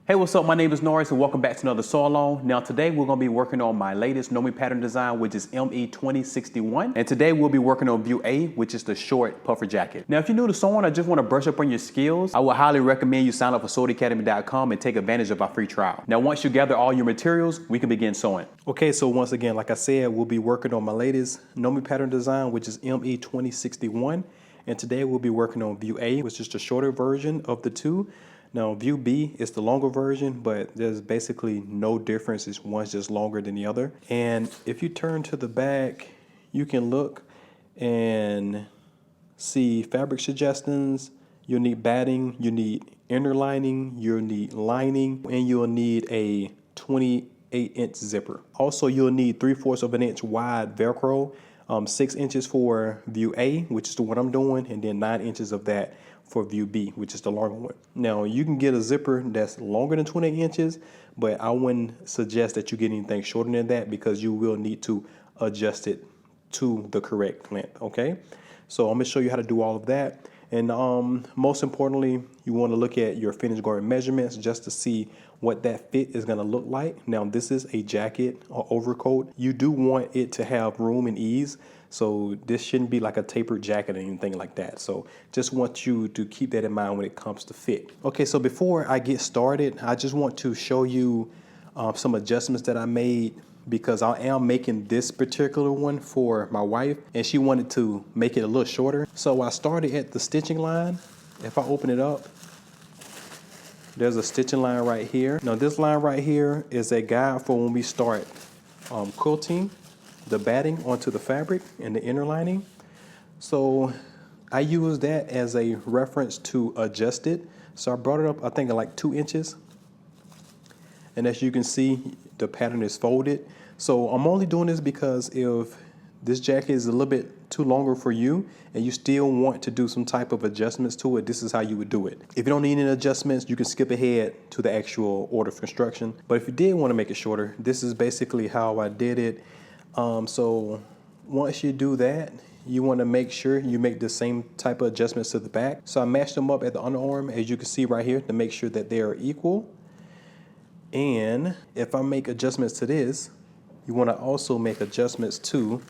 Hey, what's up? My name is Norris and welcome back to another sew along. Now today we're going to be working on my latest Nomi pattern design, which is ME2061. And today we'll be working on view A, which is the short puffer jacket. Now if you're new to sewing or just want to brush up on your skills, I would highly recommend you sign up for sewedacademy.com and take advantage of our free trial. Now once you gather all your materials, we can begin sewing. Okay, so once again, like I said, we'll be working on my latest Nomi pattern design, which is ME2061. And today we'll be working on view A, which is the shorter version of the two. Now view B is the longer version, but there's basically no difference. It's one's just longer than the other. And if you turn to the back, you can look and see fabric suggestions. You'll need batting, you need inner lining, you'll need lining, and you'll need a 28-inch zipper. Also, you'll need 3/4 of an inch wide Velcro, 6 inches for view A, which is the one I'm doing, and then 9 inches of that for view B, which is the longer one. Now you can get a zipper that's longer than 28 inches, but I wouldn't suggest that you get anything shorter than that because you will need to adjust it to the correct length, okay? So I'm gonna show you how to do all of that. And most importantly, you wanna look at your finished garment measurements just to see what that fit is gonna look like. Now this is a jacket or overcoat. You do want it to have room and ease. So this shouldn't be like a tapered jacket or anything like that. So just want you to keep that in mind when it comes to fit. Okay, so before I get started, I just want to show you some adjustments that I made because I am making this particular one for my wife and she wanted to make it a little shorter. So I started at the stitching line. If I open it up, there's a stitching line right here. Now this line right here is a guide for when we start quilting the batting onto the fabric and the inner lining. So I use that as a reference to adjust it. So I brought it up, I think like 2 inches. And as you can see, the pattern is folded. So I'm only doing this because if this jacket is a little bit too longer for you and you still want to do some type of adjustments to it, this is how you would do it. If you don't need any adjustments, you can skip ahead to the actual order of construction. But if you did want to make it shorter, this is basically how I did it. So once you do that, you want to make sure you make the same type of adjustments to the back. So I matched them up at the underarm, as you can see right here, to make sure that they are equal. And if I make adjustments to this, you want to also make adjustments to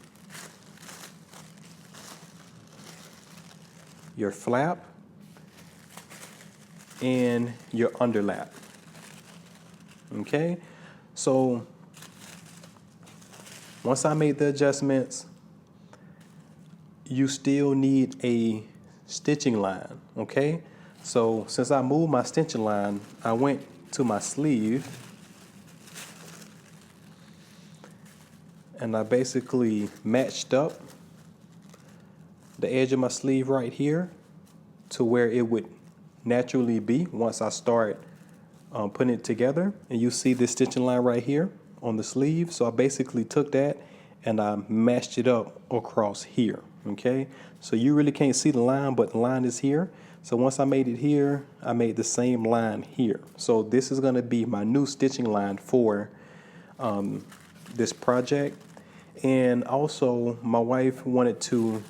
your flap and your underlap. Okay, so once I made the adjustments, you still need a stitching line, okay? So since I moved my stitching line, I went to my sleeve and I basically matched up the edge of my sleeve right here to where it would naturally be once I start putting it together. And you see this stitching line right here on the sleeve. So I basically took that and I matched it up across here, okay? So you really can't see the line, but the line is here. So once I made it here, I made the same line here. So this is gonna be my new stitching line for this project. And also my wife wanted to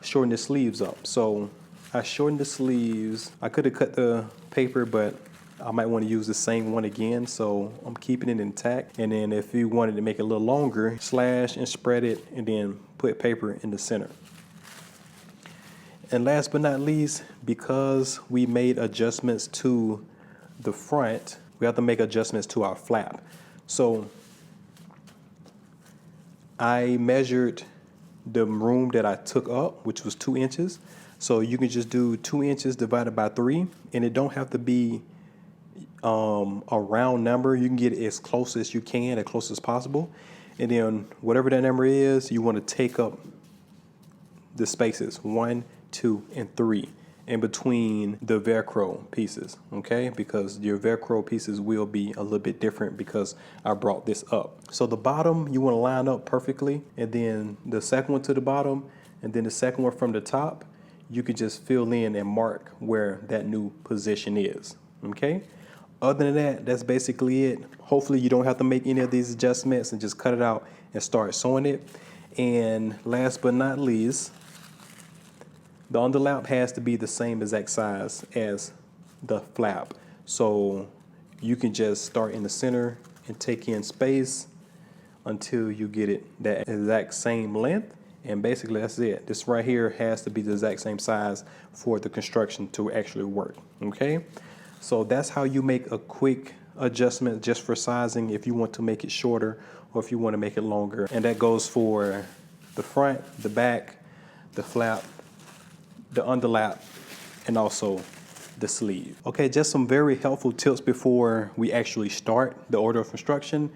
shorten the sleeves up. So I shortened the sleeves. I could have cut the paper, but I might want to use the same one again, so I'm keeping it intact. And then if you wanted to make it a little longer, slash and spread it and then put paper in the center. And last but not least, because we made adjustments to the front, we have to make adjustments to our flap. So I measured the room that I took up, which was 2 inches. So you can just do 2 inches divided by 3, and it don't have to be a round number. You can get it as close as you can, as close as possible. And then whatever that number is, you want to take up the spaces 1, 2, and 3 in between the Velcro pieces, okay? Because your Velcro pieces will be a little bit different because I brought this up. So the bottom, you want to line up perfectly, and then the second one to the bottom, and then the second one from the top, you can just fill in and mark where that new position is, okay? Other than that, that's basically it. Hopefully you don't have to make any of these adjustments and just cut it out and start sewing it. And last but not least, the underlap has to be the same exact size as the flap. So you can just start in the center and take in space until you get it that exact same length. And basically that's it. This right here has to be the exact same size for the construction to actually work, okay? So that's how you make a quick adjustment just for sizing if you want to make it shorter or if you want to make it longer. And that goes for the front, the back, the flap, the underlap, and also the sleeve. Okay, just some very helpful tips before we actually start the order of construction.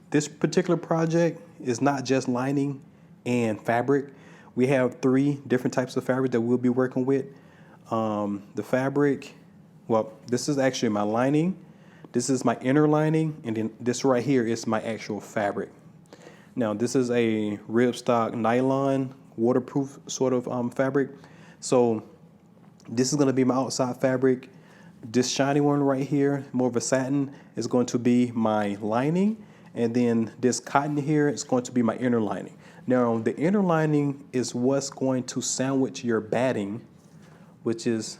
This particular project is not just lining and fabric. We have 3 different types of fabric that we'll be working with. The fabric, well, this is actually my lining. This is my inner lining, and then this right here is my actual fabric. Now, this is a ripstop nylon, waterproof sort of fabric. So this is gonna be my outside fabric. This shiny one right here, more of a satin, is going to be my lining. And then this cotton here is going to be my inner lining. Now, the inner lining is what's going to sandwich your batting, which is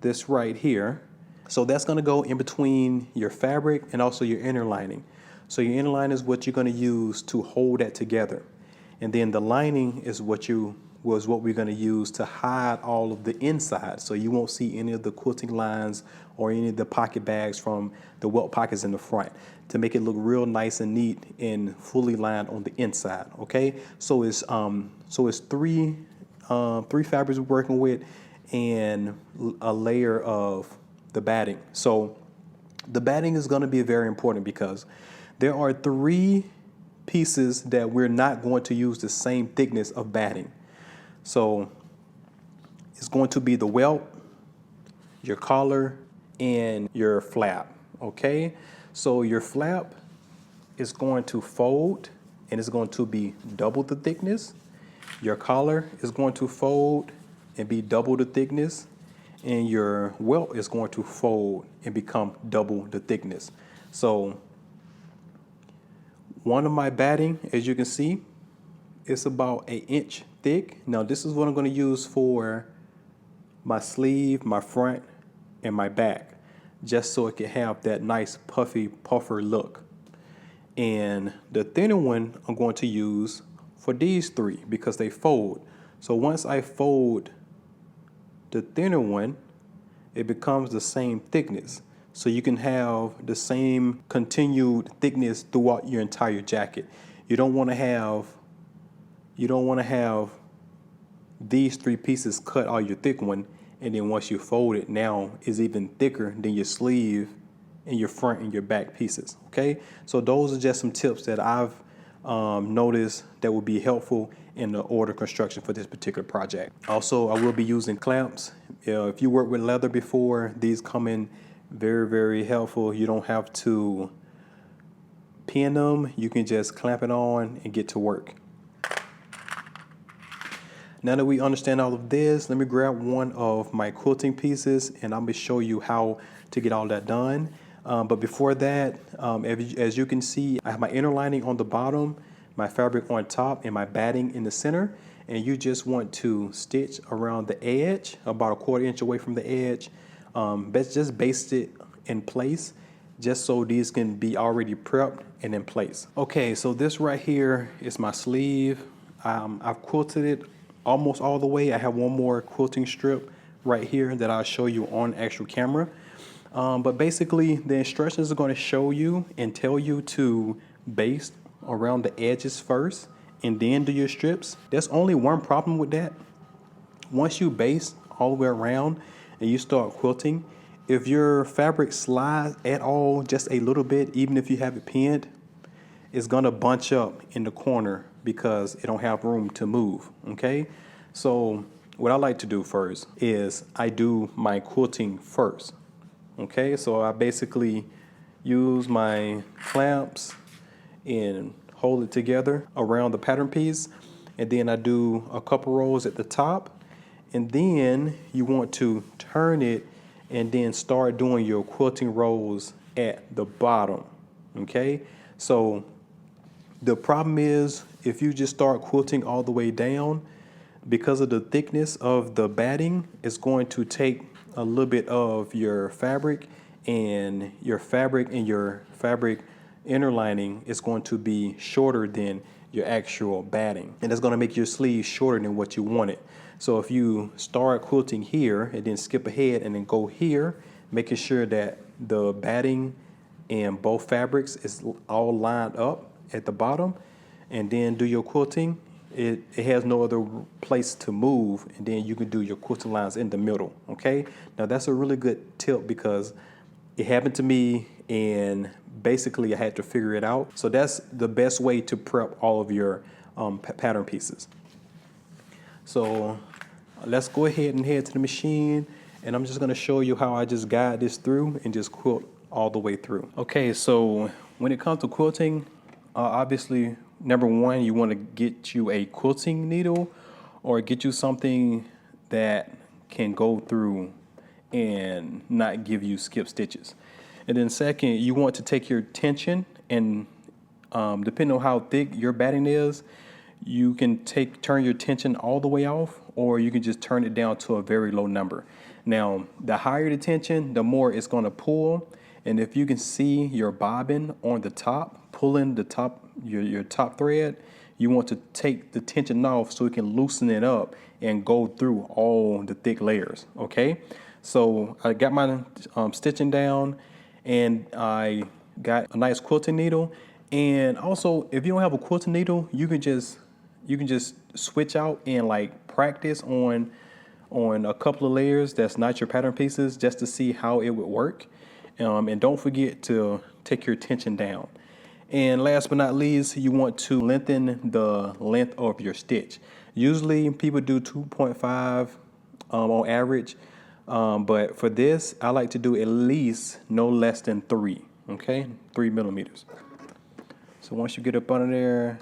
this right here. So that's gonna go in between your fabric and also your inner lining. So your inner lining is what you're gonna use to hold that together. And then the lining is what we're gonna use to hide all of the inside. So you won't see any of the quilting lines or any of the pocket bags from the welt pockets in the front, to make it look real nice and neat and fully lined on the inside, okay? So it's 3 fabrics we're working with and a layer of the batting. So the batting is gonna be very important because there are 3 pieces that we're not going to use the same thickness of batting. So it's going to be the welt, your collar, and your flap, okay? So your flap is going to fold and it's going to be double the thickness. Your collar is going to fold and be double the thickness. And your welt is going to fold and become double the thickness. So one of my batting, as you can see, is about 1 inch thick. Now this is what I'm going to use for my sleeve, my front, and my back, just so it can have that nice puffy puffer look. And the thinner one I'm going to use for these 3 because they fold. So once I fold the thinner one, it becomes the same thickness. So you can have the same continued thickness throughout your entire jacket. You don't want to have these 3 pieces cut out your thick one, and then once you fold it, now is even thicker than your sleeve and your front and your back pieces, okay? So those are just some tips that I've noticed that will be helpful in the order construction for this particular project. Also, I will be using clamps. If you worked with leather before, these come in very, very helpful. You don't have to pin them. You can just clamp it on and get to work. Now that we understand all of this, let me grab one of my quilting pieces and I'm gonna show you how to get all that done. But before that, as you can see, I have my inner lining on the bottom, my fabric on top, and my batting in the center. And you just want to stitch around the edge, about 1/4 inch away from the edge. Just baste it in place, just so these can be already prepped and in place. Okay, so this right here is my sleeve. I've quilted it almost all the way. I have one more quilting strip right here that I'll show you on actual camera. But basically the instructions are going to show you and tell you to baste around the edges first and then do your strips. There's only one problem with that. Once you baste all the way around and you start quilting, if your fabric slides at all, just a little bit, even if you have it pinned, it's gonna bunch up in the corner because it don't have room to move, okay? So what I like to do first is I do my quilting first, okay? So I basically use my clamps and hold it together around the pattern piece, and then I do a couple rows at the top, and then you want to turn it and then start doing your quilting rows at the bottom, okay? So the problem is if you just start quilting all the way down, because of the thickness of the batting, it's going to take a little bit of your fabric, and your fabric inner lining is going to be shorter than your actual batting, and that's going to make your sleeve shorter than what you wanted. So if you start quilting here and then skip ahead and then go here, making sure that the batting and both fabrics is all lined up at the bottom, and then do your quilting, it has no other place to move, and then you can do your quilting lines in the middle. Okay, now that's a really good tip because it happened to me, and basically I had to figure it out. So that's the best way to prep all of your pattern pieces. So let's go ahead and head to the machine, and I'm just going to show you how I just guide this through and just quilt all the way through. Okay, so when it comes to quilting, obviously, number one, you want to get you a quilting needle or get you something that can go through and not give you skip stitches. And then second, you want to take your tension, and depending on how thick your batting is, you can turn your tension all the way off, or you can just turn it down to a very low number. Now, the higher the tension, the more it's going to pull. And if you can see your bobbin on the top, pulling the top, your top thread, you want to take the tension off so it can loosen it up and go through all the thick layers. Okay, so I got my stitching down, and I got a nice quilting needle. And also, if you don't have a quilting needle, you can just switch out and like practice on a couple of layers that's not your pattern pieces, just to see how it would work. And don't forget to take your tension down. And last but not least, you want to lengthen the length of your stitch. Usually people do 2.5 on average, but for this, I like to do at least no less than 3, okay? 3 millimeters. So once you get up under there,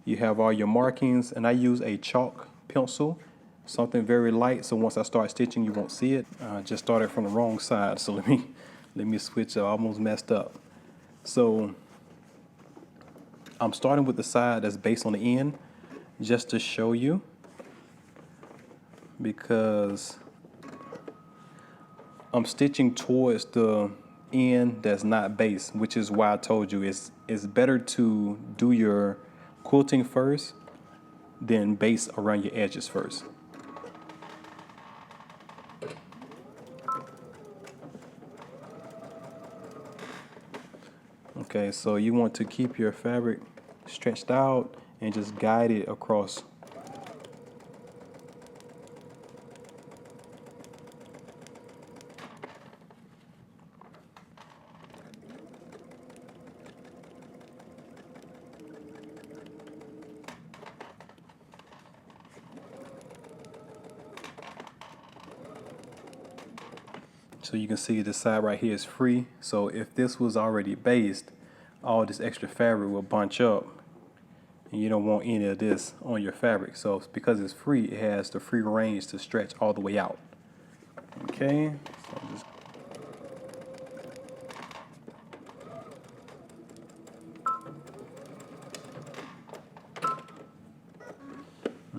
you have all your markings, and I use a chalk pencil, something very light, so once I start stitching, you won't see it. I just started from the wrong side, so let me switch. I almost messed up. So I'm starting with the side that's based on the end, just to show you, because I'm stitching towards the end that's not base, which is why I told you it's better to do your quilting first, then base around your edges first. Okay, so you want to keep your fabric stretched out and just guide it across. So you can see this side right here is free. So if this was already based, all this extra fabric will bunch up, and you don't want any of this on your fabric. So because it's free, it has the free range to stretch all the way out. Okay, so just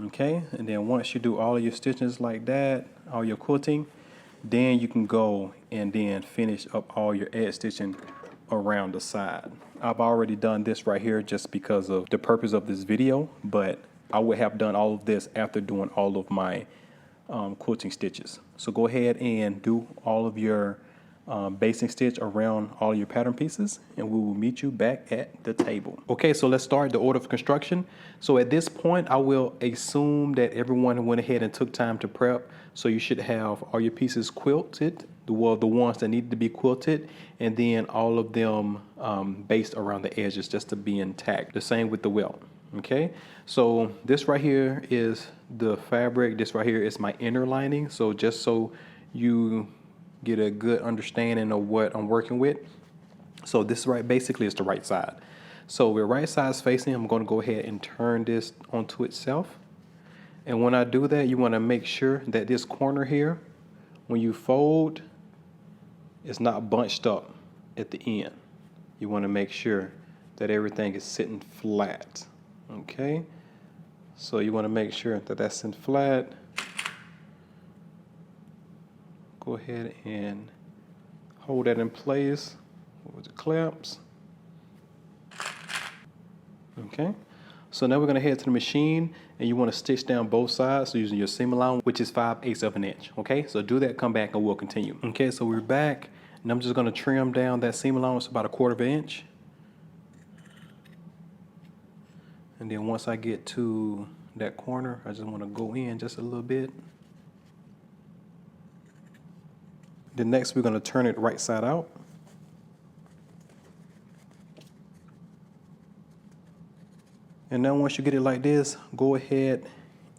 okay, and then once you do all of your stitches like that, all your quilting, then you can go and then finish up all your edge stitching around the side. I've already done this right here just because of the purpose of this video, but I would have done all of this after doing all of my quilting stitches. So go ahead and do all of your basting stitch around all your pattern pieces, and we will meet you back at the table. Okay, so let's start the order of construction. So at this point, I will assume that everyone went ahead and took time to prep. So you should have all your pieces quilted, the ones that needed to be quilted, and then all of them based around the edges just to be intact. The same with the welt. Okay, so this right here is the fabric. This right here is my inner lining. So just so you get a good understanding of what I'm working with. So this right basically is the right side. So with right sides facing, I'm going to go ahead and turn this onto itself. And when I do that, you want to make sure that this corner here, when you fold, it's not bunched up at the end. You want to make sure that everything is sitting flat. Okay, so you want to make sure that that's sitting flat. go ahead and hold that in place with the clamps. Okay, so now we're going to head to the machine, and you want to stitch down both sides using your seam allowance, which is 5/8 of an inch. Okay, so do that, come back, and we'll continue. Okay, so we're back, and I'm just going to trim down that seam allowance about 1/4 of an inch. And then once I get to that corner, I just want to go in just a little bit. Then next we're going to turn it right side out. And now once you get it like this, go ahead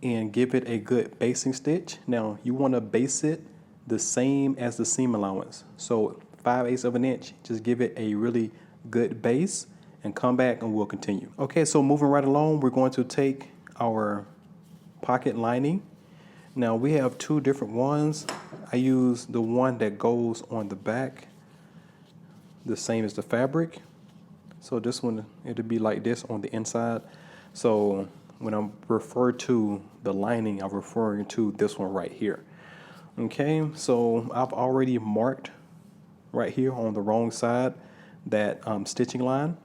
and give it a good basting stitch. Now you want to base it the same as the seam allowance. So 5/8 of an inch, just give it a really good base and come back and we'll continue. Okay, so moving right along, we're going to take our pocket lining. Now we have two different ones. I use the one that goes on the back, the same as the fabric. So this one, it'll be like this on the inside. So when I refer to the lining, I'm referring to this one right here. Okay, so I've already marked right here on the wrong side that stitching line,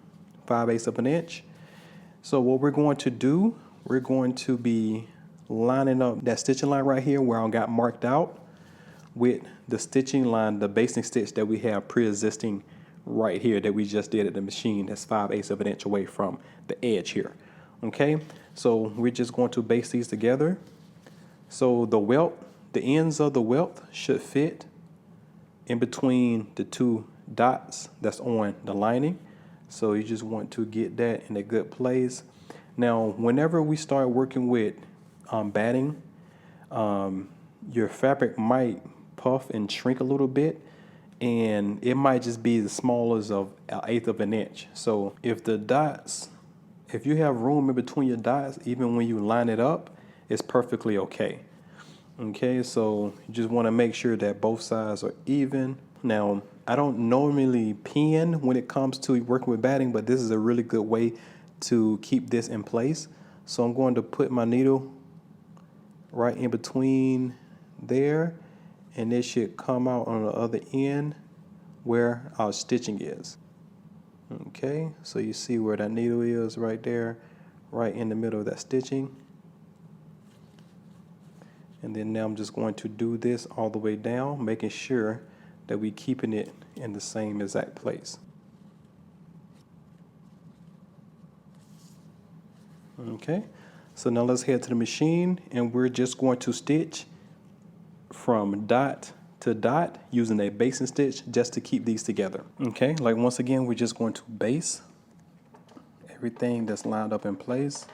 5/8 of an inch. So what we're going to do, we're going to be lining up that stitching line right here where I got marked out with the stitching line, the basting stitch that we have pre-existing right here that we just did at the machine. That's 5/8 of an inch away from the edge here. Okay, so we're just going to baste these together. So the welt, the ends of the welt should fit in between the two dots that's on the lining. So you just want to get that in a good place. Now, whenever we start working with batting, your fabric might puff and shrink a little bit, and it might just be the smallest of 1/8 of an inch. So if you have room in between your dots, even when you line it up, it's perfectly okay. Okay, so you just want to make sure that both sides are even. Now, I don't normally pin when it comes to working with batting, but this is a really good way to keep this in place. So I'm going to put my needle right in between there, and it should come out on the other end where our stitching is. Okay, so you see where that needle is right there, right in the middle of that stitching. And then now I'm just going to do this all the way down, making sure that we're keeping it in the same exact place. Okay, so now let's head to the machine, and we're just going to stitch from dot to dot using a basting stitch just to keep these together. Okay, like once again, we're just going to base everything that's lined up in place.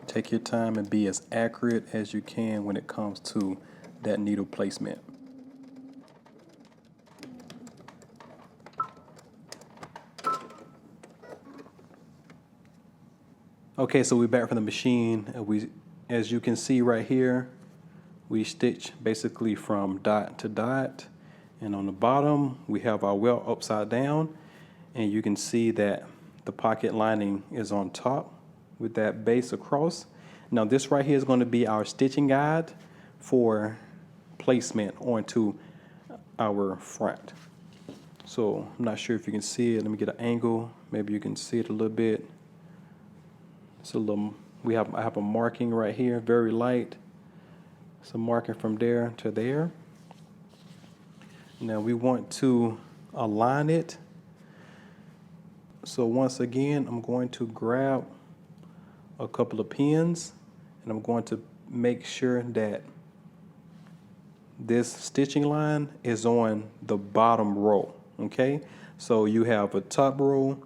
Take your time and be as accurate as you can when it comes to that needle placement. Okay, so we're back from the machine. As you can see right here, we stitch basically from dot to dot, and on the bottom we have our welt upside down, and you can see that the pocket lining is on top with that base across. Now this right here is going to be our stitching guide for placement onto our front. So I'm not sure if you can see it. Let me get an angle. Maybe you can see it a little bit. It's a little. I have a marking right here, very light. It's a marking from there to there. Now we want to align it. So once again, I'm going to grab a couple of pins, and I'm going to make sure that this stitching line is on the bottom row. Okay, so you have a top row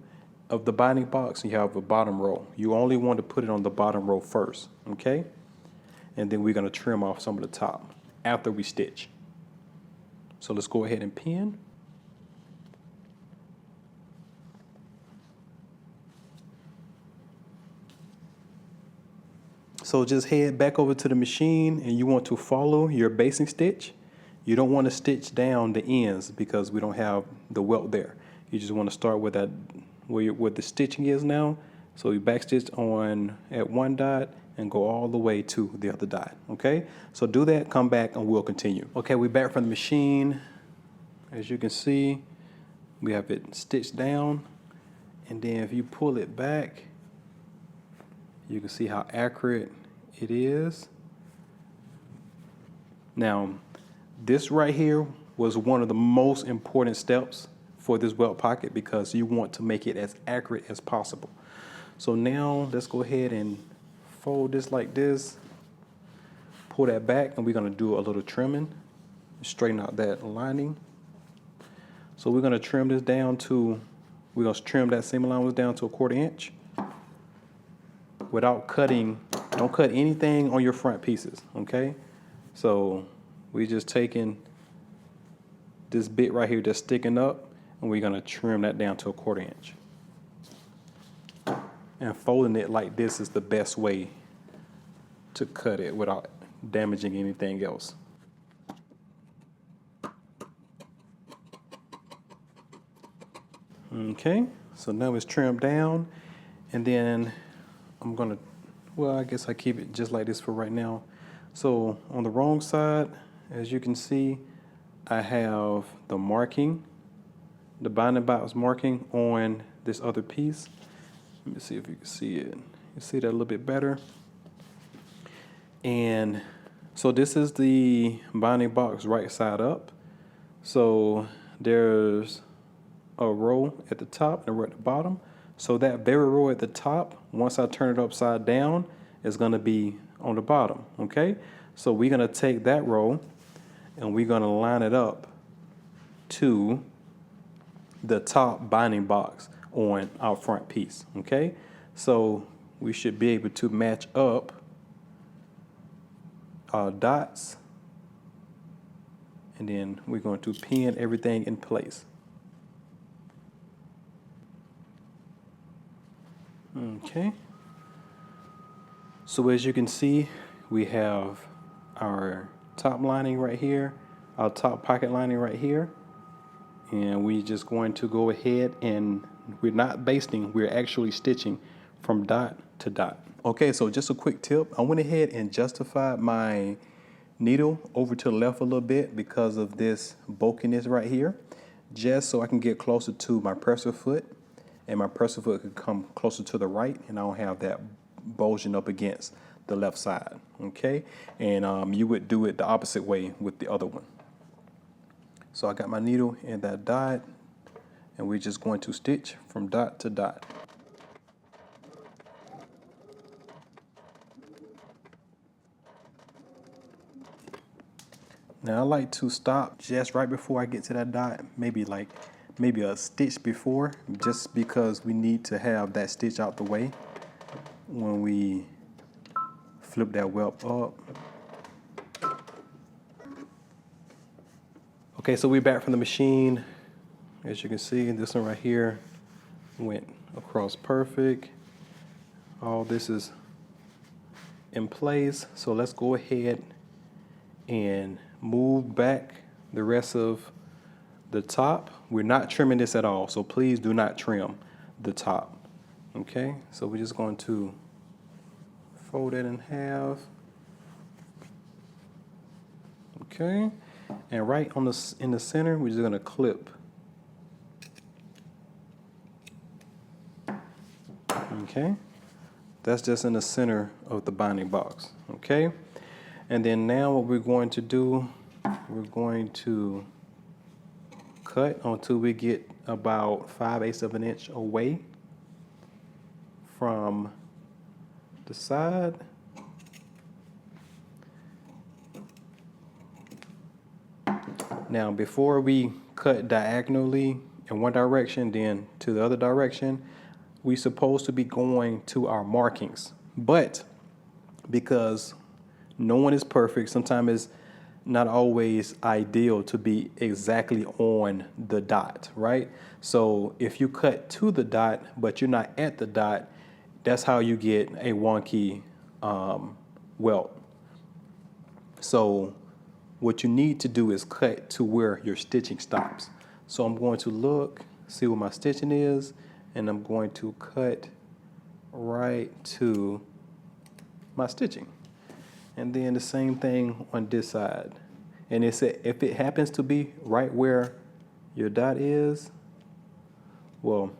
of the binding box, and you have a bottom row. You only want to put it on the bottom row first. Okay, and then we're going to trim off some of the top after we stitch. So let's go ahead and pin. So just head back over to the machine, and you want to follow your basting stitch. You don't want to stitch down the ends because we don't have the welt there. You just want to start with that where the stitching is now. So you back stitch on at one dot and go all the way to the other dot, okay? So do that, come back, and we'll continue. Okay, we're back from the machine. As you can see, we have it stitched down, and then if you pull it back, you can see how accurate it is. Now, this right here was one of the most important steps for this welt pocket because you want to make it as accurate as possible. So now let's go ahead and fold this like this, pull that back, and we're gonna do a little trimming, straighten out that lining. So we're gonna trim this down to, we're gonna trim that seam allowance down to 1/4 inch without cutting. Don't cut anything on your front pieces, okay? So we just taking this bit right here that's sticking up, and we're gonna trim that down to 1/4 inch. And folding it like this is the best way to cut it without damaging anything else. Okay, so now it's trimmed down, and then I'm gonna, well, I guess I keep it just like this for right now. So on the wrong side, as you can see, I have the marking, the binding box marking on this other piece. Let me see if you can see it. You see that a little bit better. And so this is the binding box right side up. So there's a row at the top and a row at the bottom. So that very row at the top, once I turn it upside down, is gonna be on the bottom, okay? So we're gonna take that row and we're gonna line it up to the top binding box on our front piece, okay? So we should be able to match up our dots, and then we're going to pin everything in place. Okay. So as you can see, we have our top lining right here, our top pocket lining right here, and we just going to go ahead and we're not basting, we're actually stitching from dot to dot. Okay, so just a quick tip. I went ahead and justified my needle over to the left a little bit because of this bulkiness right here, just so I can get closer to my presser foot, and my presser foot could come closer to the right, and I don't have that bulging up against the left side, okay? And you would do it the opposite way with the other one. So I got my needle in that dot, and we're just going to stitch from dot to dot. Now I like to stop just right before I get to that dot, maybe a stitch before, just because we need to have that stitch out the way when we flip that welt up. Okay, so we're back from the machine. As you can see, this one right here went across perfect. All this is in place. So let's go ahead and move back the rest of the top. We're not trimming this at all, so please do not trim the top. Okay, so we're just going to fold it in half. Okay, and right on in the center, we're just gonna clip. Okay, that's just in the center of the binding box. Okay, and then now what we're going to do, we're going to cut until we get about 5/8 of an inch away from the side. Now before we cut diagonally in one direction then to the other direction, we're supposed to be going to our markings. But because no one is perfect, sometimes it's not always ideal to be exactly on the dot, right? So if you cut to the dot but you're not at the dot, that's how you get a wonky welt. So what you need to do is cut to where your stitching stops. So I'm going to look, see where my stitching is, and I'm going to cut right to my stitching. And then the same thing on this side. And it said if it happens to be right where your dot is, well,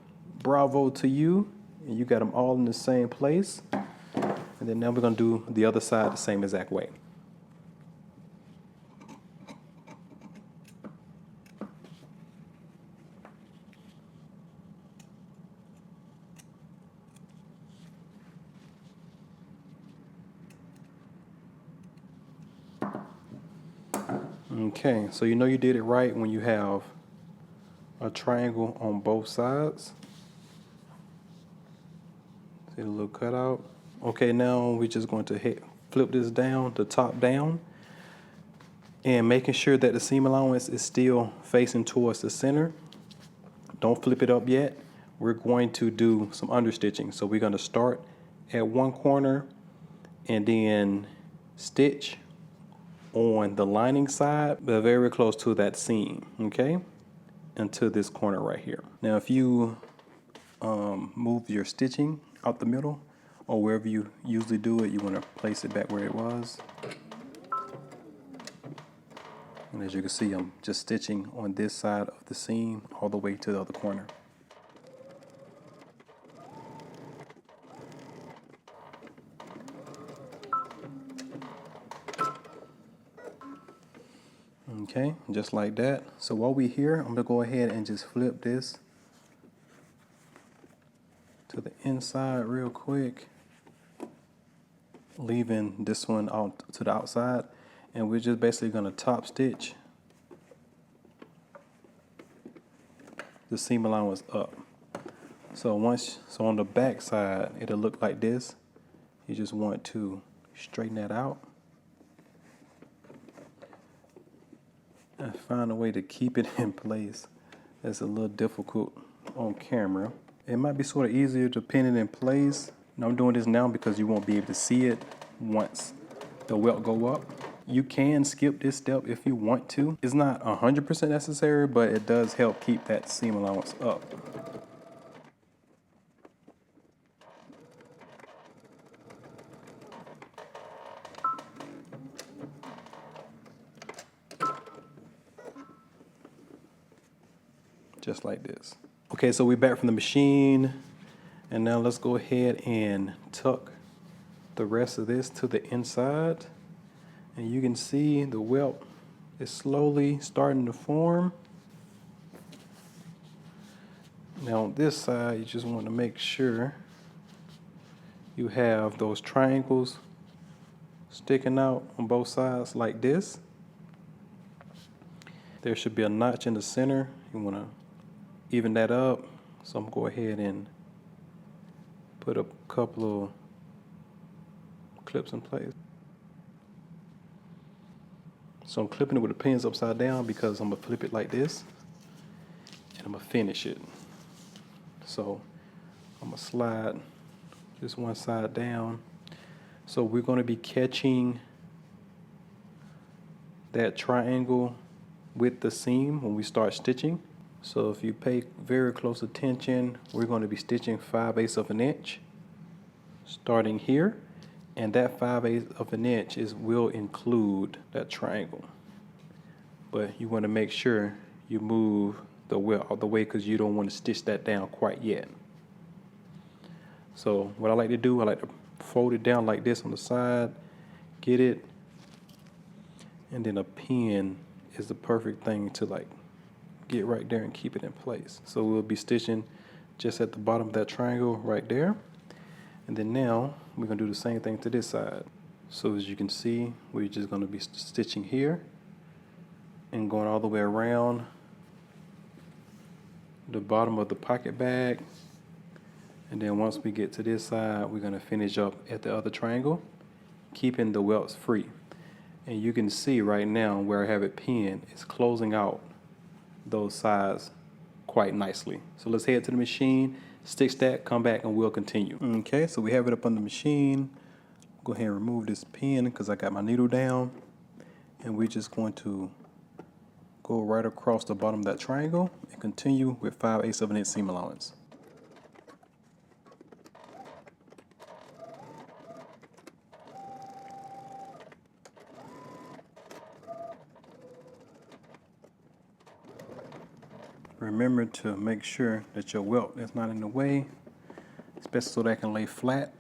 bravo to you. And you got them all in the same place. And then now we're going to do the other side the same exact way. Okay, so you know you did it right when you have a triangle on both sides. See the little cutout? Okay, now we're just going to flip this down, the top down, and making sure that the seam allowance is still facing towards the center. Don't flip it up yet. We're going to do some understitching. So we're going to start at one corner and then stitch on the lining side, but very close to that seam, okay? Into this corner right here. Now if you move your stitching out the middle or wherever you usually do it, you want to place it back where it was. And as you can see, I'm just stitching on this side of the seam all the way to the other corner. Okay, just like that. So while we're here, I'm gonna go ahead and just flip this to the inside real quick, leaving this one out to the outside. And we're just basically gonna top stitch the seam allowance up. So on the back side, it'll look like this. You just want to straighten that out and find a way to keep it in place. That's a little difficult on camera. It might be sort of easier to pin it in place. And I'm doing this now because you won't be able to see it once the welt go up. You can skip this step if you want to. It's not 100% necessary, but it does help keep that seam allowance up. Just like this. Okay, so we're back from the machine, and now let's go ahead and tuck the rest of this to the inside. And you can see the welt is slowly starting to form. Now on this side, you just want to make sure you have those triangles sticking out on both sides like this. There should be a notch in the center. You want to even that up. So I'm going to go ahead and put a couple of clips in place. So I'm clipping it with the pins upside down because I'm gonna flip it like this and I'm gonna finish it. So I'm gonna slide this one side down. So we're gonna be catching that triangle with the seam when we start stitching. So if you pay very close attention, we're gonna be stitching 5/8 of an inch starting here. And that 5/8 of an inch will include that triangle. But you want to make sure you move the welt out the way because you don't want to stitch that down quite yet. So what I like to do, I like to fold it down like this on the side, get it, and then a pin is the perfect thing to like get right there and keep it in place. So we'll be stitching just at the bottom of that triangle right there. And then now we're going to do the same thing to this side. So as you can see, we're just going to be stitching here and going all the way around the bottom of the pocket bag. And then once we get to this side, we're going to finish up at the other triangle, keeping the welts free. And you can see right now where I have it pinned, it's closing out those sides quite nicely. So let's head to the machine, stitch that, come back, and we'll continue. Okay, so we have it up on the machine. Go ahead and remove this pin because I got my needle down. And we're just going to go right across the bottom of that triangle and continue with 5/8 of an inch seam allowance. Remember to make sure that your welt is not in the way, especially so that it can lay flat.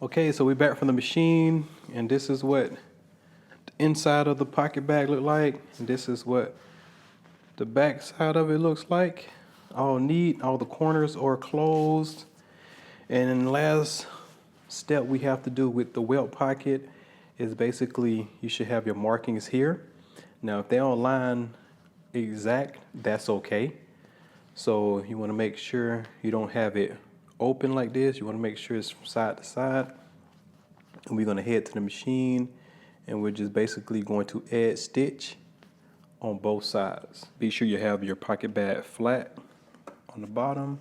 Okay, so we're back from the machine, and this is what the inside of the pocket bag look like, and this is what the back side of it looks like. All neat, all the corners are closed. And then the last step we have to do with the welt pocket is basically you should have your markings here. Now if they don't line exact, that's okay. So you want to make sure you don't have it open like this. You want to make sure it's from side to side. And we're going to head to the machine, and we're just basically going to add stitch on both sides. Be sure you have your pocket bag flat on the bottom.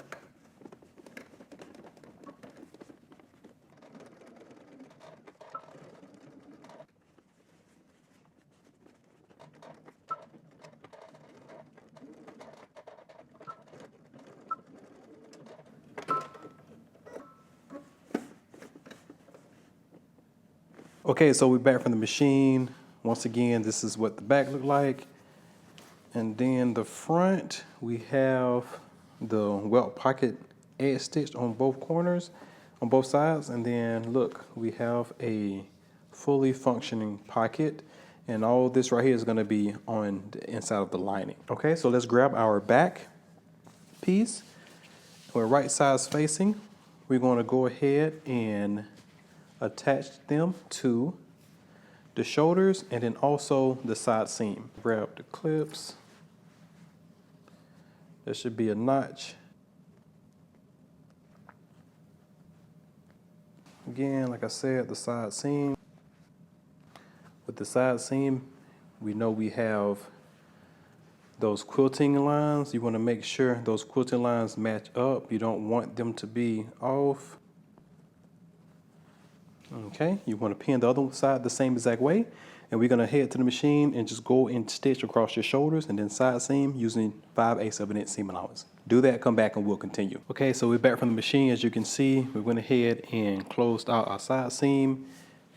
Okay, so we're back from the machine. Once again, this is what the back looked like. And then the front, we have the welt pocket edge stitched on both corners, on both sides. And then look, we have a fully functioning pocket. And all this right here is gonna be on the inside of the lining. Okay, so let's grab our back piece. We're right sides facing. We're gonna go ahead and attach them to the shoulders and then also the side seam. Grab the clips. There should be a notch. Again, like I said, the side seam. With the side seam, we know we have those quilting lines. You want to make sure those quilting lines match up. You don't want them to be off. Okay, you want to pin the other side the same exact way. And we're going to head to the machine and just go and stitch across your shoulders and then side seam using 5/8 of an inch seam allowance. Do that, come back, and we'll continue. Okay, so we're back from the machine. As you can see, we went ahead and closed out our side seam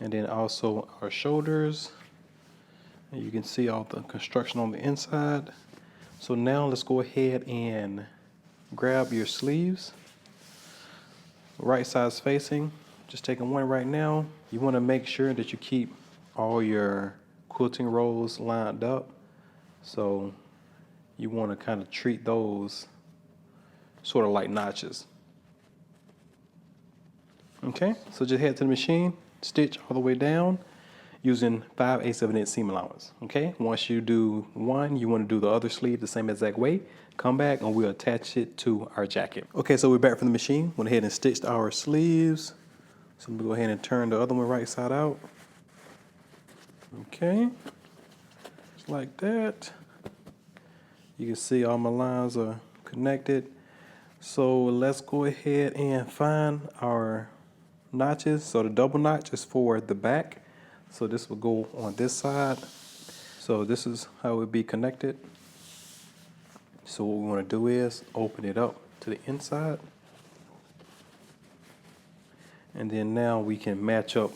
and then also our shoulders. And you can see all the construction on the inside. So now let's go ahead and grab your sleeves, right sides facing. Just taking one right now. You want to make sure that you keep all your quilting rows lined up. So you want to kind of treat those sort of like notches. Okay, so just head to the machine, stitch all the way down using 5/8 of an inch seam allowance. Okay, once you do one, you want to do the other sleeve the same exact way. Come back and we'll attach it to our jacket. Okay, so we're back from the machine. Went ahead and stitched our sleeves. So I'm gonna go ahead and turn the other one right side out. Okay, just like that. You can see all my lines are connected. So let's go ahead and find our notches. So the double notch is for the back. So this will go on this side. So this is how it would be connected. So what we want to do is open it up to the inside. And then now we can match up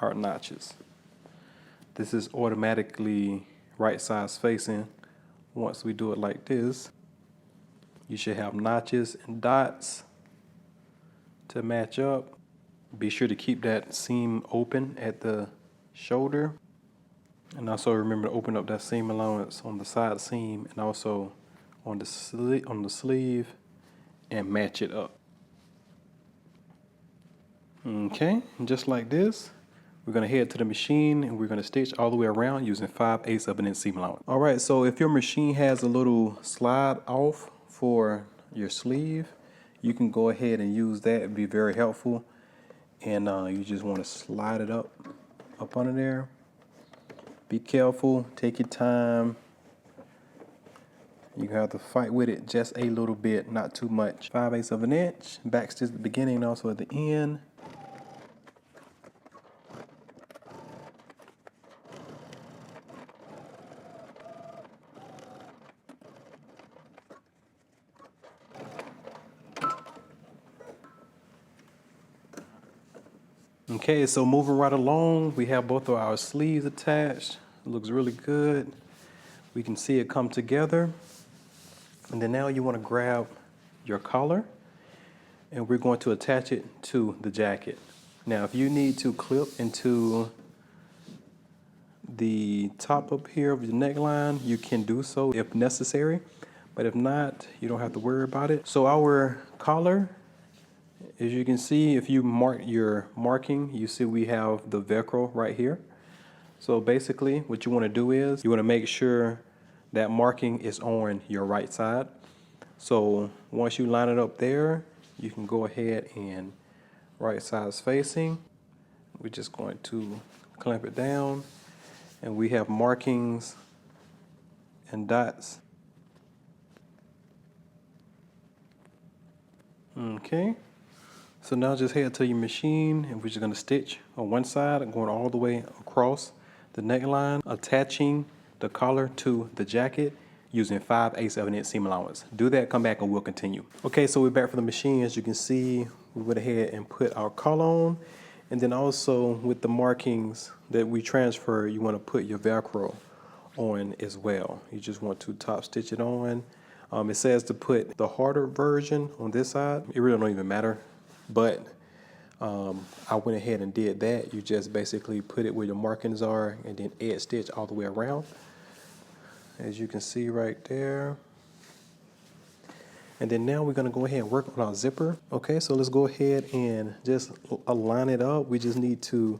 our notches. This is automatically right sides facing. Once we do it like this, you should have notches and dots to match up. Be sure to keep that seam open at the shoulder. And also remember to open up that seam allowance on the side seam and also on the sleeve and match it up. Okay, and just like this, we're gonna head to the machine and we're gonna stitch all the way around using 5/8 of an inch seam allowance. All right, so if your machine has a little slide off for your sleeve, you can go ahead and use that. It'd be very helpful. And you just wanna slide it up under there. Be careful, take your time. You have to fight with it just a little bit, not too much. 5/8 of an inch, back stitch at the beginning and also at the end. Okay, so moving right along, we have both of our sleeves attached. It looks really good. We can see it come together. And then now you want to grab your collar and we're going to attach it to the jacket. Now, if you need to clip into the top up here of your neckline, you can do so if necessary. But if not, you don't have to worry about it. So our collar, as you can see, if you mark your marking, you see we have the Velcro right here. So basically what you want to do is you want to make sure that marking is on your right side. So once you line it up there, you can go ahead and right side's facing. We're just going to clamp it down and we have markings and dots. Okay. So now just head to your machine and we're just going to stitch on one side and going all the way across the neckline, attaching the collar to the jacket using 5/8 of an inch seam allowance. Do that, come back and we'll continue. Okay, so we're back from the machine. As you can see, we went ahead and put our collar on. And then also with the markings that we transfer, you want to put your Velcro on as well. You just want to top stitch it on. It says to put the harder version on this side. It really don't even matter. But I went ahead and did that. You just basically put it where your markings are and then edge stitch all the way around. As you can see right there. And then now we're gonna go ahead and work on our zipper. Okay, so let's go ahead and just align it up. We just need to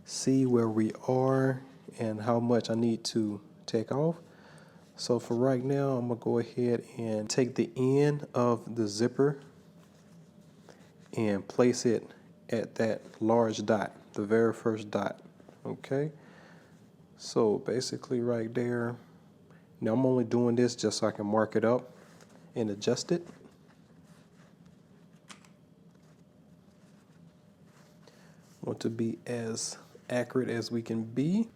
see where we are and how much I need to take off. So for right now, I'm gonna go ahead and take the end of the zipper and place it at that large dot, the very first dot, okay? So basically right there. Now I'm only doing this just so I can mark it up and adjust it. Want to be as accurate as we can be.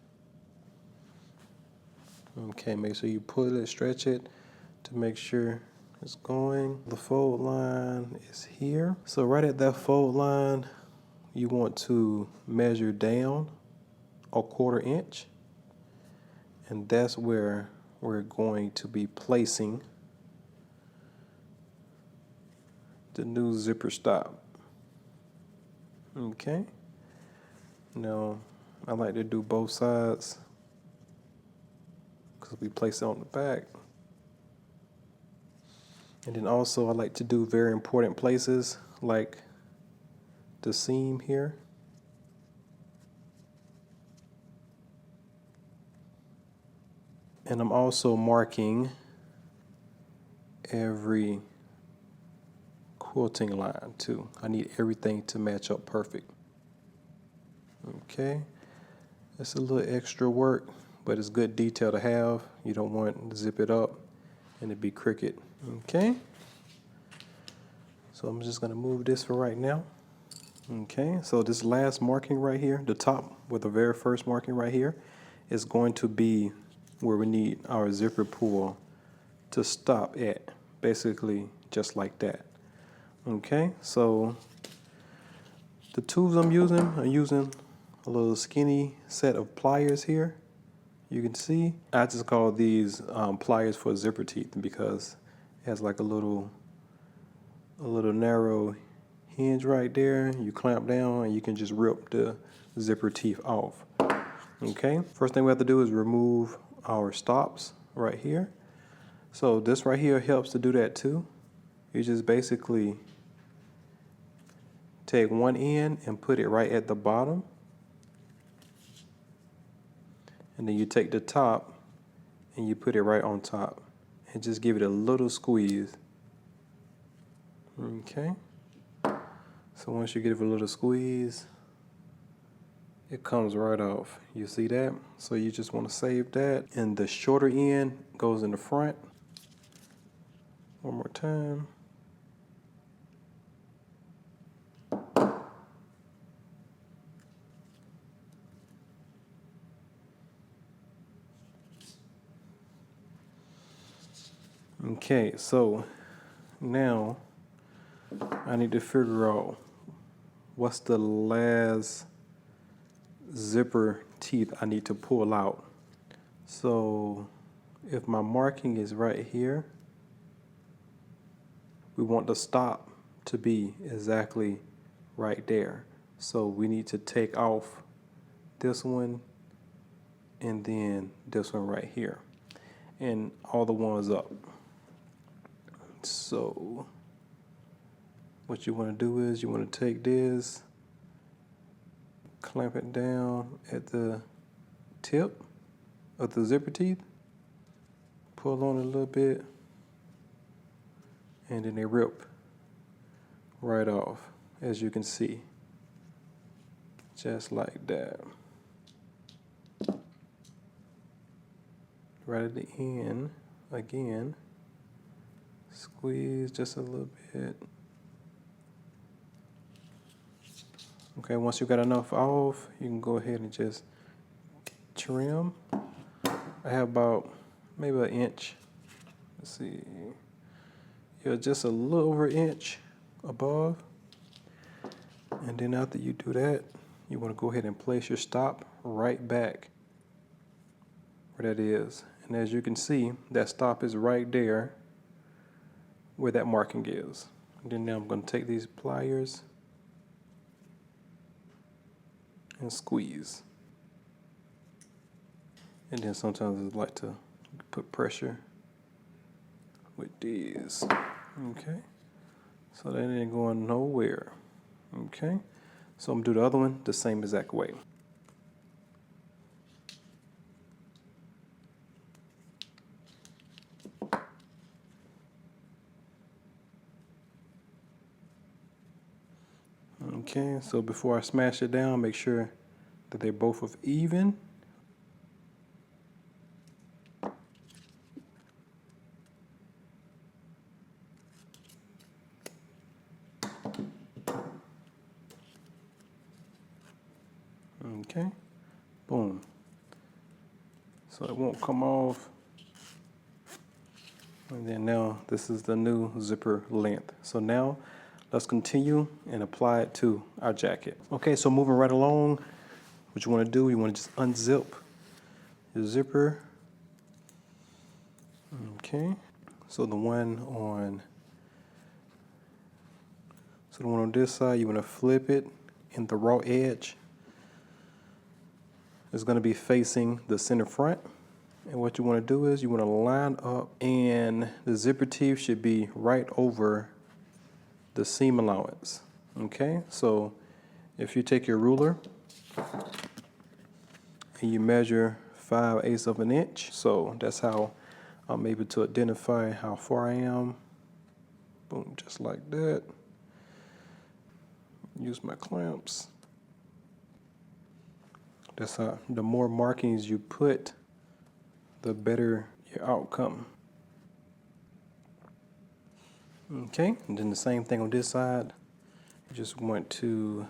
Okay, make sure you pull it, stretch it to make sure it's going. The fold line is here. So right at that fold line, you want to measure down a 1/4 inch. And that's where we're going to be placing the new zipper stop. Okay. Now, I like to do both sides because we place it on the back. And then also I like to do very important places like the seam here. And I'm also marking every quilting line too. I need everything to match up perfect. Okay, that's a little extra work, but it's good detail to have. You don't want to zip it up and it be crooked. Okay, so I'm just gonna move this for right now. Okay, so this last marking right here, the top with the very first marking right here, is going to be where we need our zipper pull to stop at, basically just like that. Okay, so the tools I'm using a little skinny set of pliers here. You can see I just call these pliers for zipper teeth because it has like a little narrow hinge right there. You clamp down and you can just rip the zipper teeth off. Okay, first thing we have to do is remove our stops right here. So this right here helps to do that too. You just basically take one end and put it right at the bottom. And then you take the top and you put it right on top. And just give it a little squeeze. Okay. So once you give it a little squeeze, it comes right off. You see that? So you just want to save that. And the shorter end goes in the front. One more time. Okay, so now I need to figure out what's the last zipper teeth I need to pull out. So if my marking is right here, we want the stop to be exactly right there. So we need to take off this one and then this one right here and all the ones up. So what you want to do is you want to take this, clamp it down at the tip of the zipper teeth, pull on it a little bit, and then they rip right off, as you can see, just like that. Right at the end, again, squeeze just a little bit. Okay, once you got enough off, you can go ahead and just trim. I have about maybe an inch. Let's see. Yeah, just a little over an inch above. And then after you do that, you want to go ahead and place your stop right back where that is. And as you can see, that stop is right there where that marking is. And then now I'm going to take these pliers and squeeze. And then sometimes I like to put pressure with these. Okay, so that ain't going nowhere. Okay, so I'm gonna do the other one the same exact way. Okay, so before I smash it down, make sure that they're both of even. Okay, boom. So it won't come off. And then now this is the new zipper length. So now let's continue and apply it to our jacket. Okay, so moving right along, what you want to do, you want to just unzip your zipper. Okay, so the one on this side, you want to flip it, and the raw edge is going to be facing the center front. And what you want to do is you want to line up, and the zipper teeth should be right over the seam allowance. Okay, so if you take your ruler and you measure 5/8 of an inch, so that's how I'm able to identify how far I am. Boom, just like that. Use my clamps. That's how, the more markings you put, the better your outcome. Okay, and then the same thing on this side. You just want to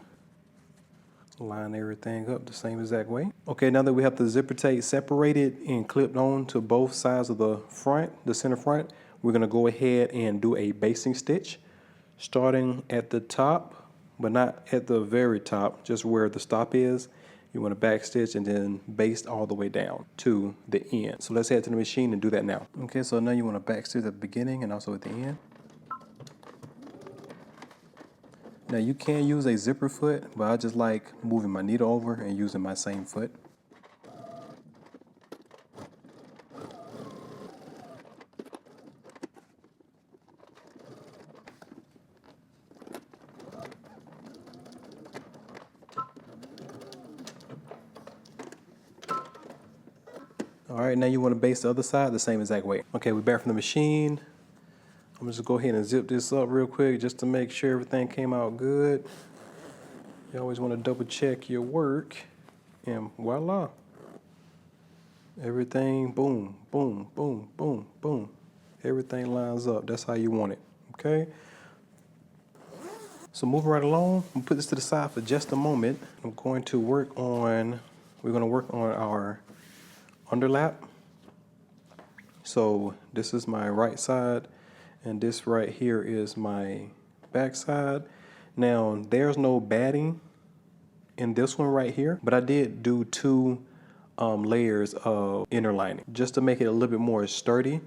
line everything up the same exact way. Okay, now that we have the zipper tape separated and clipped on to both sides of the front, the center front, we're gonna go ahead and do a basting stitch, starting at the top, but not at the very top, just where the stop is. You want to back stitch and then baste all the way down to the end. So let's head to the machine and do that now. Okay, so now you want to back stitch at the beginning and also at the end. Now you can use a zipper foot, but I just like moving my needle over and using my same foot. All right, now you want to baste the other side the same exact way. Okay, we're back from the machine. I'm gonna just go ahead and zip this up real quick just to make sure everything came out good. You always want to double check your work, and voila. Everything, boom, boom, boom, boom, boom. Everything lines up. That's how you want it, okay? So moving right along, I'm gonna put this to the side for just a moment. We're gonna work on our underlap. So this is my right side, and this right here is my back side. Now, there's no batting in this one right here, but I did do two layers of inner lining just to make it a little bit more sturdy.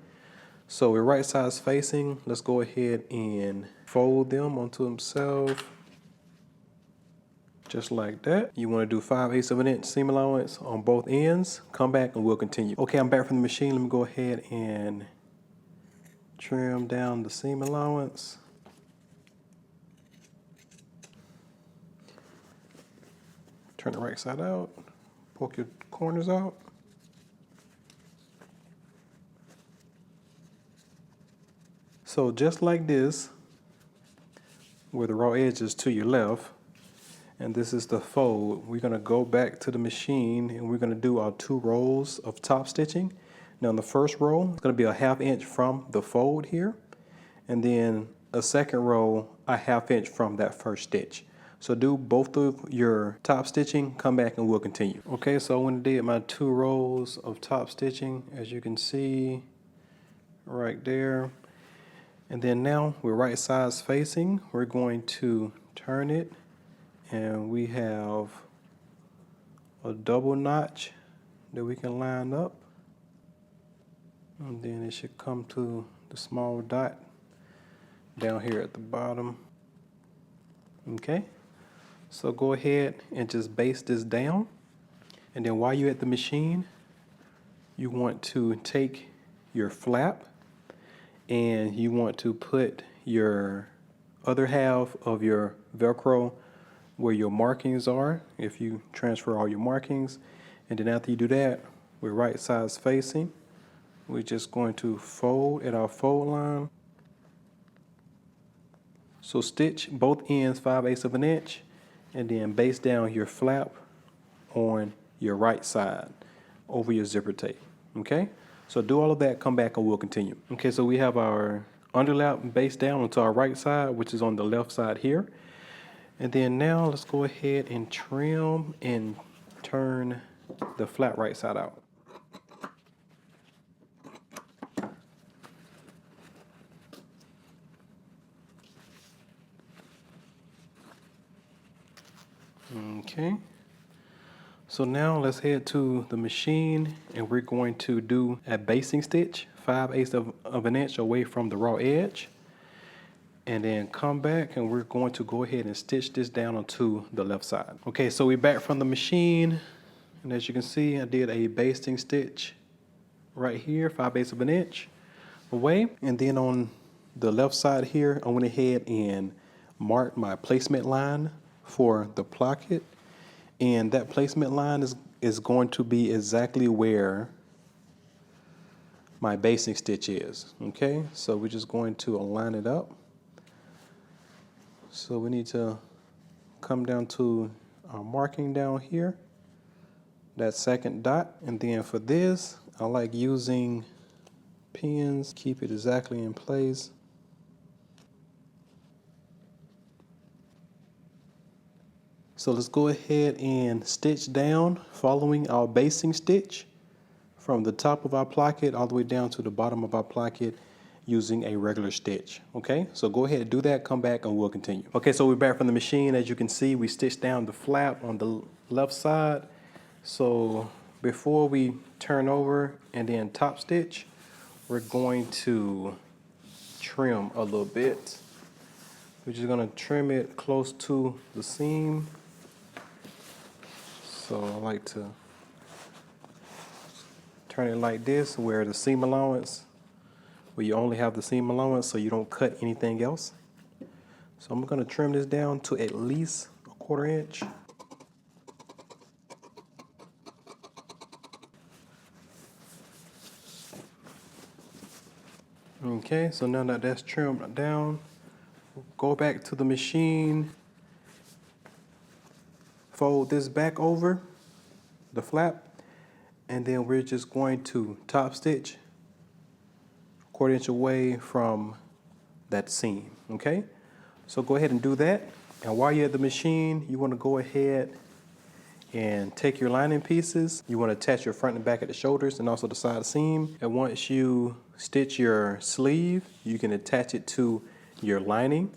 So we're right sides facing. Let's go ahead and fold them onto themselves. Just like that. You want to do 5/8 of an inch seam allowance on both ends. Come back and we'll continue. Okay, I'm back from the machine. Let me go ahead and trim down the seam allowance. Turn the right side out. Poke your corners out. So just like this, where the raw edge is to your left, and this is the fold, we're going to go back to the machine and we're going to do our 2 rows of top stitching. Now in the first row, it's going to be a 1/2 inch from the fold here, and then a second row a 1/2 inch from that first stitch. So do both of your top stitching, come back and we'll continue. Okay, so I went and did my 2 rows of top stitching, as you can see right there. And then now we're right sides facing. We're going to turn it, and we have a double notch that we can line up. And then it should come to the small dot down here at the bottom. Okay, so go ahead and just base this down. And then while you're at the machine, you want to take your flap and you want to put your other half of your Velcro where your markings are, if you transfer all your markings. And then after you do that, we're right sides facing. We're just going to fold at our fold line. So stitch both ends 5/8 of an inch and then base down your flap on your right side over your zipper tape. Okay, so do all of that, come back and we'll continue. Okay, so we have our underlap based down onto our right side, which is on the left side here. And then now let's go ahead and trim and turn the flat right side out. Okay, so now let's head to the machine and we're going to do a basting stitch 5/8 of an inch away from the raw edge, and then come back and we're going to go ahead and stitch this down onto the left side. Okay, so we're back from the machine, and as you can see, I did a basting stitch right here 5/8 of an inch away, and then on the left side here I went ahead and marked my placement line for the placket, and that placement line is going to be exactly where my basting stitch is. Okay, so we're just going to align it up. So we need to come down to our marking down here, that second dot, and then for this I like using pins, keep it exactly in place. So let's go ahead and stitch down following our basting stitch from the top of our placket all the way down to the bottom of our placket using a regular stitch. Okay, so go ahead and do that, come back and we'll continue. Okay, so we're back from the machine. As you can see, we stitched down the flap on the left side. So before we turn over and then top stitch, we're going to trim a little bit. We're just gonna trim it close to the seam. So I like to turn it like this, where the seam allowance, where you only have the seam allowance so you don't cut anything else. So I'm gonna trim this down to at least 1/4 inch. Okay, so now that that's trimmed down, we'll go back to the machine, fold this back over the flap, and then we're just going to top stitch 1/4 inch away from that seam. Okay, so go ahead and do that. And while you're at the machine, you want to go ahead and take your lining pieces. You want to attach your front and back at the shoulders and also the side seam. And once you stitch your sleeve, you can attach it to your lining.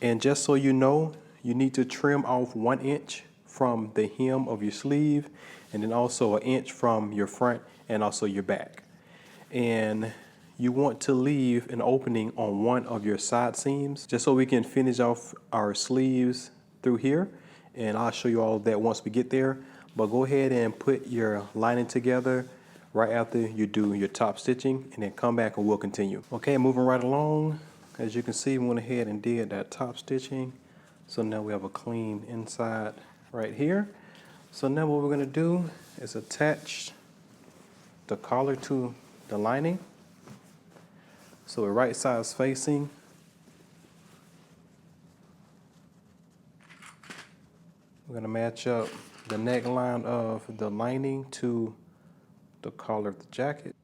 And just so you know, you need to trim off 1 inch from the hem of your sleeve, and then also 1 inch from your front and also your back. And you want to leave an opening on one of your side seams just so we can finish off our sleeves through here. And I'll show you all of that once we get there. But go ahead and put your lining together right after you do your top stitching, and then come back and we'll continue. Okay, moving right along. As you can see, we went ahead and did that top stitching. So now we have a clean inside right here. So now what we're gonna do is attach the collar to the lining. So we're right sides facing. We're gonna match up the neckline of the lining to the collar of the jacket.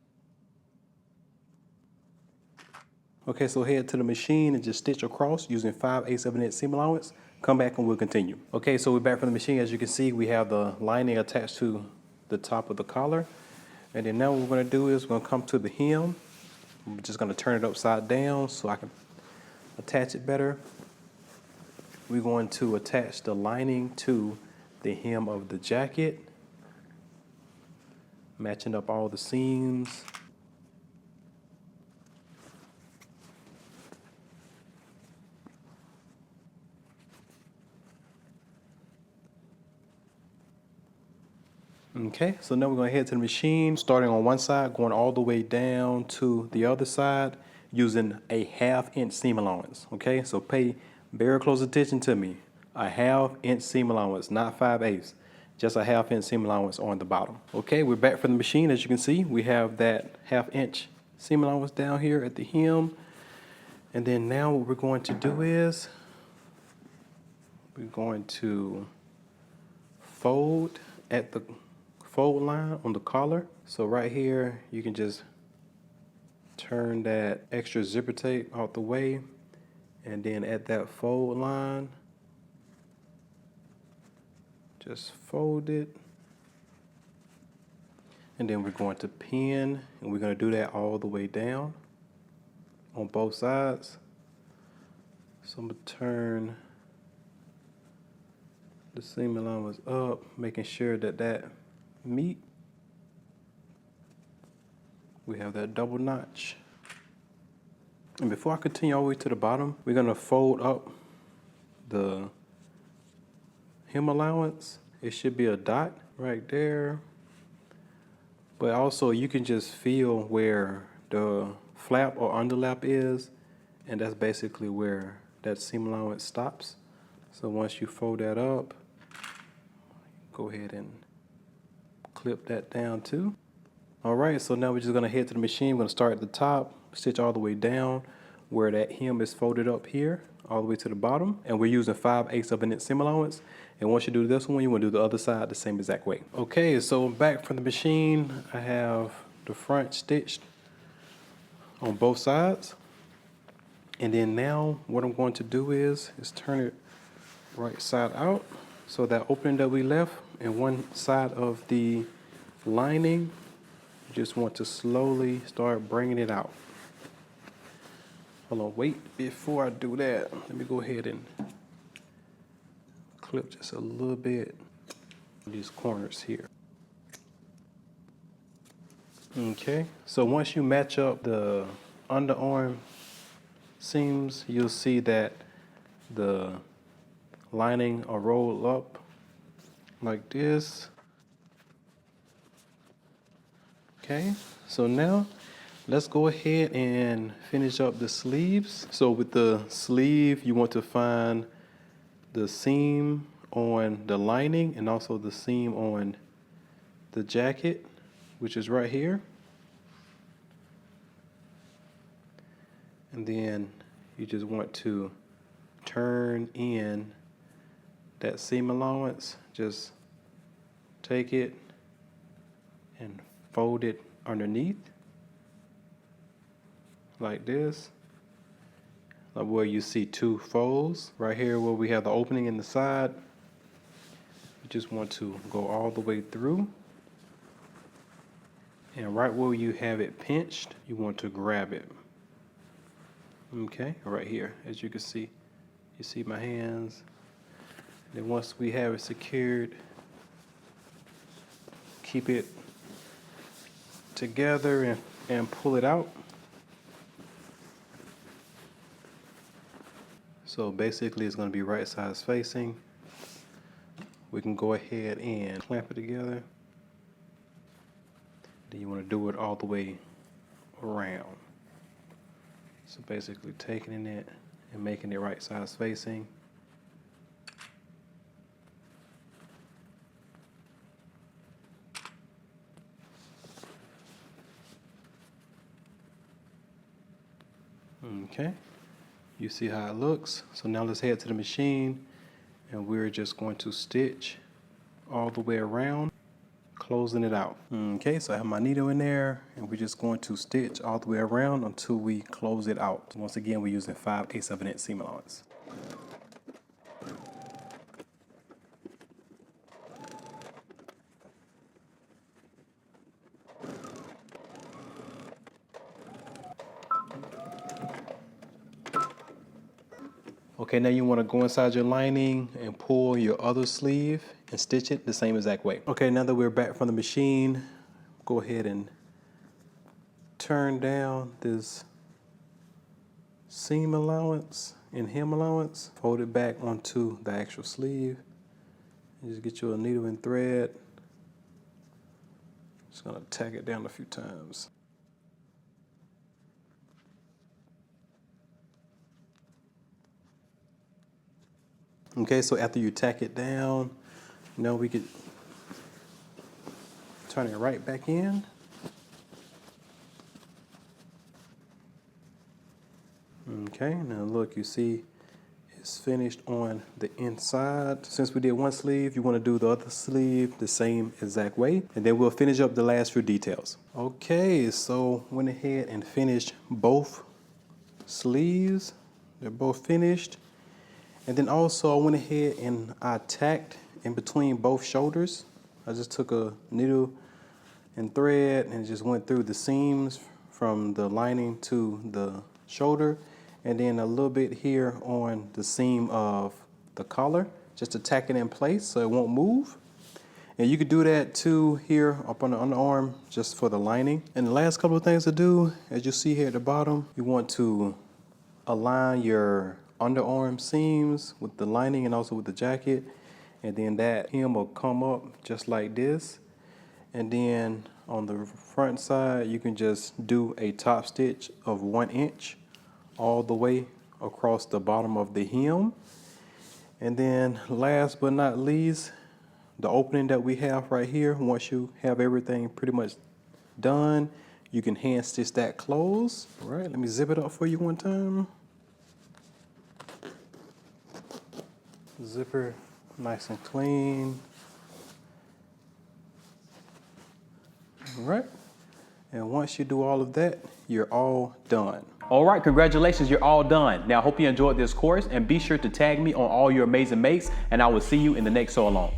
Okay, so head to the machine and just stitch across using 5/8 of an inch seam allowance. Come back and we'll continue. Okay, so we're back from the machine. As you can see, we have the lining attached to the top of the collar. And then now what we're gonna do is we're gonna come to the hem. I'm just gonna turn it upside down so I can attach it better. We're going to attach the lining to the hem of the jacket, matching up all the seams. Okay, so now we're gonna head to the machine, starting on one side, going all the way down to the other side, using a 1/2 inch seam allowance. Okay, so pay very close attention to me. A 1/2 inch seam allowance, not 5/8, just a 1/2 inch seam allowance on the bottom. Okay, we're back from the machine. As you can see, we have that 1/2 inch seam allowance down here at the hem. And then now what we're going to do is we're going to fold at the fold line on the collar. So right here, you can just turn that extra zipper tape out the way, and then at that fold line, just fold it. And then we're going to pin, and we're going to do that all the way down on both sides. So I'm going to turn the seam allowance up, making sure that that meet. We have that double notch. And before I continue all the way to the bottom, we're gonna fold up the hem allowance. It should be a dot right there. But also you can just feel where the flap or underlap is, and that's basically where that seam allowance stops. So once you fold that up, go ahead and clip that down too. All right, so now we're just gonna head to the machine. We're gonna start at the top, stitch all the way down where that hem is folded up here, all the way to the bottom. And we're using 5/8 of an inch seam allowance. And once you do this one, you wanna do the other side the same exact way. Okay, so back from the machine, I have the front stitched on both sides. And then now what I'm going to do is turn it right side out. So that opening that we left in one side of the lining, you just want to slowly start bringing it out. Hold on, wait, before I do that, let me go ahead and clip just a little bit on these corners here. Okay, so once you match up the underarm seams, you'll see that the lining are rolled up like this. Okay, so now let's go ahead and finish up the sleeves. So with the sleeve, you want to find the seam on the lining and also the seam on the jacket, which is right here. And then you just want to turn in that seam allowance. Just take it and fold it underneath like this, like where you see two folds right here where we have the opening in the side. You just want to go all the way through, and right where you have it pinched, you want to grab it. Okay, right here, as you can see, you see my hands. Then once we have it secured, keep it together and pull it out. So basically it's going to be right sides facing. We can go ahead and clamp it together. Then you want to do it all the way around. So basically taking it and making it right sides facing. Okay, you see how it looks. So now let's head to the machine and we're just going to stitch all the way around, closing it out. Okay, so I have my needle in there and we're just going to stitch all the way around until we close it out. Once again, we're using 5/8 of an inch seam allowance. Okay, now you want to go inside your lining and pull your other sleeve and stitch it the same exact way. Okay, now that we're back from the machine, go ahead and turn down this seam allowance and hem allowance. Fold it back onto the actual sleeve. And just get you a needle and thread. Just gonna tack it down a few times. Okay, so after you tack it down, now we could turn it right back in. Okay, now look, you see it's finished on the inside. Since we did one sleeve, you want to do the other sleeve the same exact way, and then we'll finish up the last few details. Okay, so went ahead and finished both sleeves. They're both finished. And then also I went ahead and I tacked in between both shoulders. I just took a needle and thread and just went through the seams from the lining to the shoulder, and then a little bit here on the seam of the collar, just to tack it in place so it won't move. And you could do that too here up on the underarm just for the lining. And the last couple of things to do, as you see here at the bottom, you want to align your underarm seams with the lining and also with the jacket, and then that hem will come up just like this. And then on the front side you can just do a top stitch of 1 inch all the way across the bottom of the hem. And then last but not least, the opening that we have right here, once you have everything pretty much done, you can hand stitch that closed. All right, let me zip it up for you one time. Zipper nice and clean. All right, and once you do all of that, you're all done. All right, congratulations, you're all done. Now I hope you enjoyed this course, and be sure to tag me on all your amazing makes, and I will see you in the next sew along.